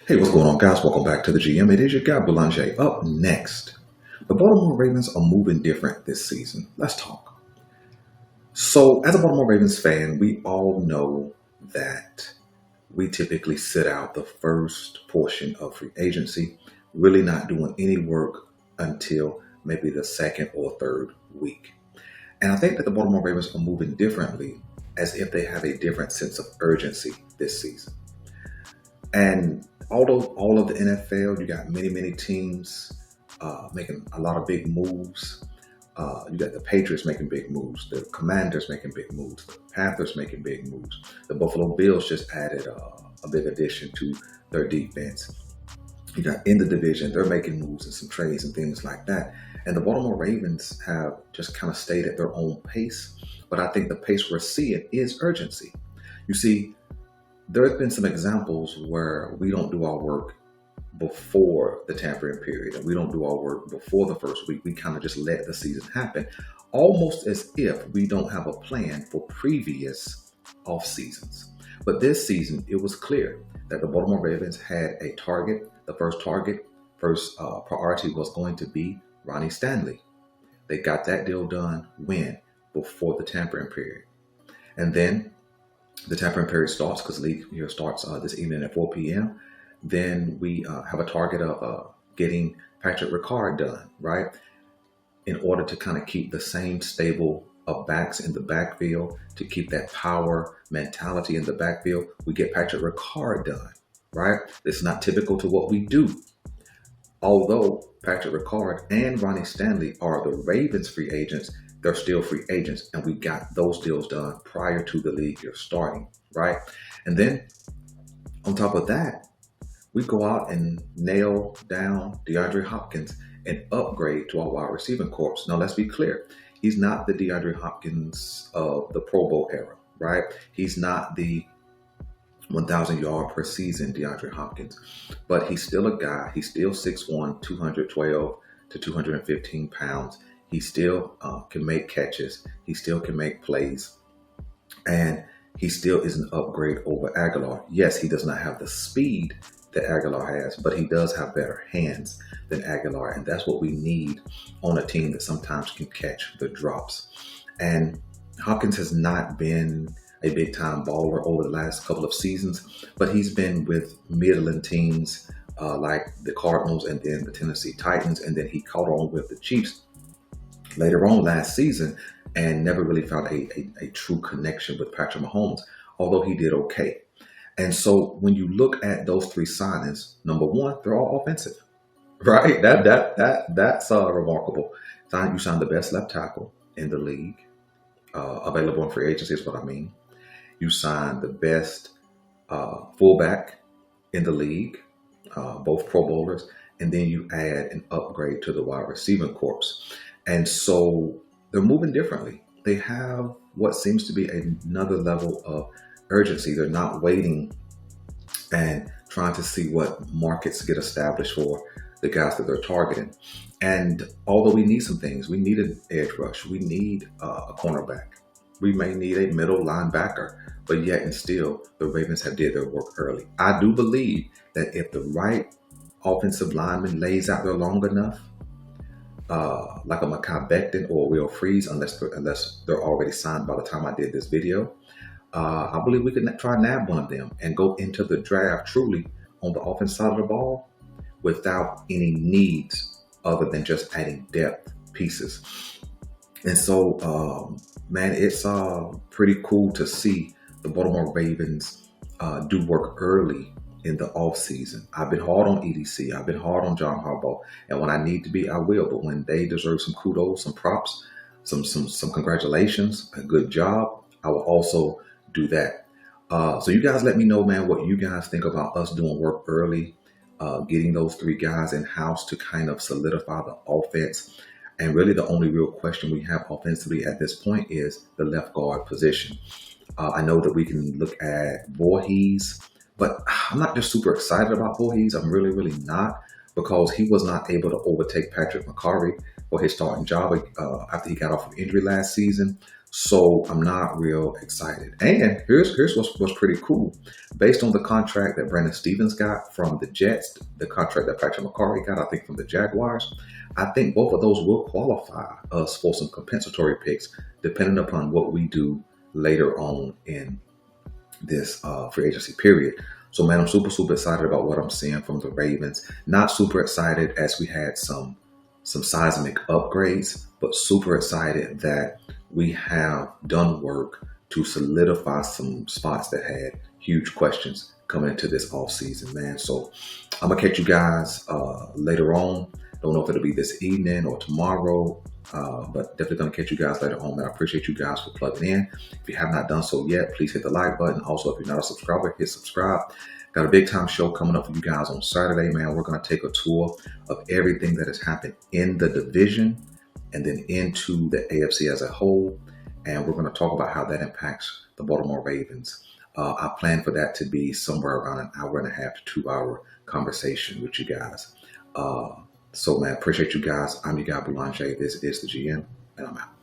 Hey, what's going on, guys? Welcome back to the GM. It is your guy, Boulanger. Up next, the Baltimore Ravens are moving different this season. Let's talk. So, as a Baltimore Ravens fan, we all know that we typically sit out the first portion of free agency, really not doing any work until maybe the second or third week. And I think that the Baltimore Ravens are moving differently as if they have a different sense of urgency this season. And although all of the NFL, you got many teams making a lot of big moves. You got the Patriots making big moves, the Commanders making big moves, the Panthers making big moves. The Buffalo Bills just added a big addition to their defense. You got in the division, they're making moves and some trades and things like that. And the Baltimore Ravens have just kind of stayed at their own pace. But I think the pace we're seeing is urgency. You see, there have been some examples where we don't do our work before the tampering period and we don't do our work before the first week. We kind of just let the season happen, almost as if we don't have a plan for previous off seasons. But this season, it was clear that the Baltimore Ravens had a target. The first priority was going to be Ronnie Stanley. They got that deal done when? Before the tampering period. And then the tampering period starts because the league here starts this evening at 4 p.m. Then we have a target of getting Patrick Ricard done, right? In order to kind of keep the same stable of backs in the backfield, to keep that power mentality in the backfield, we get Patrick Ricard done, right? It's not typical to what we do. Although Patrick Ricard and Ronnie Stanley are the Ravens free agents, they're still free agents, and we got those deals done prior to the league year starting, right? And then on top of that, we go out and nail down DeAndre Hopkins and upgrade to our wide receiving corps. Now, let's be clear. He's not the DeAndre Hopkins of the Pro Bowl era, right? He's not the 1,000 yard per season DeAndre Hopkins, but he's still a guy. He's still 6'1", 212 to 215 pounds. He still can make catches. He still can make plays. And he still is an upgrade over Aguilar. Yes, he does not have the speed that Aguilar has, but he does have better hands than Aguilar. And that's what we need on a team that sometimes can catch the drops. And Hopkins has not been a big time baller over the last couple of seasons, but he's been with middling teams like the Cardinals and then the Tennessee Titans. And then he caught on with the Chiefs later on last season and never really found a true connection with Patrick Mahomes, although he did okay. And so when you look at those three signings, number one, they're all offensive, right? That's remarkable. You signed the best left tackle in the league, available in free agency is what I mean. You signed the best fullback in the league, both Pro Bowlers, and then you add an upgrade to the wide receiving corps. And so they're moving differently. They have what seems to be another level of urgency. They're not waiting and trying to see what markets get established for the guys that they're targeting. And although we need some things, we need an edge rush. We need a cornerback. We may need a middle linebacker, but yet and still, the Ravens have did their work early. I do believe that if the right offensive lineman lays out there long enough, like a Mekhi Becton or Will Freeze, unless they're already signed by the time I did this video, I believe we could try and nab one of them and go into the draft truly on the offensive side of the ball without any needs other than just adding depth pieces. And so, man, it's pretty cool to see the Baltimore Ravens do work early in the off season. I've been hard on EDC. I've been hard on John Harbaugh. And when I need to be, I will. But when they deserve some kudos, some props, some congratulations, a good job, I will also do that. So you guys let me know, man, what you guys think about us doing work early, getting those three guys in-house to kind of solidify the offense. And really the only real question we have offensively at this point is the left guard position. I know that we can look at Voorhees, but I'm not just super excited about Voorhees. I'm really not, because he was not able to overtake Patrick McCarry for his starting job after he got off of injury last season. So I'm not real excited. And here's what's pretty cool. Based on the contract that Brandon Stevens got from the Jets, the contract that Patrick McCarthy got, I think, from the Jaguars, I think both of those will qualify us for some compensatory picks, depending upon what we do later on in this free agency period. So, man, I'm super excited about what I'm seeing from the Ravens. Not super excited as we had some seismic upgrades, but super excited that we have done work to solidify some spots that had huge questions coming into this off season, man. So I'm gonna catch you guys later on. Don't know if it'll be this evening or tomorrow, but definitely gonna catch you guys later on, man. I appreciate you guys for plugging in. If you have not done so yet, please hit the like button. Also, if you're not a subscriber, hit subscribe. Got a big time show coming up for you guys on Saturday, man. We're going to take a tour of everything that has happened in the division and then into the AFC as a whole. And we're going to talk about how that impacts the Baltimore Ravens. I plan for that to be somewhere around an hour and a half to 2 hour conversation with you guys. So, man, appreciate you guys. I'm your guy, Boulanger. This is the GM, and I'm out.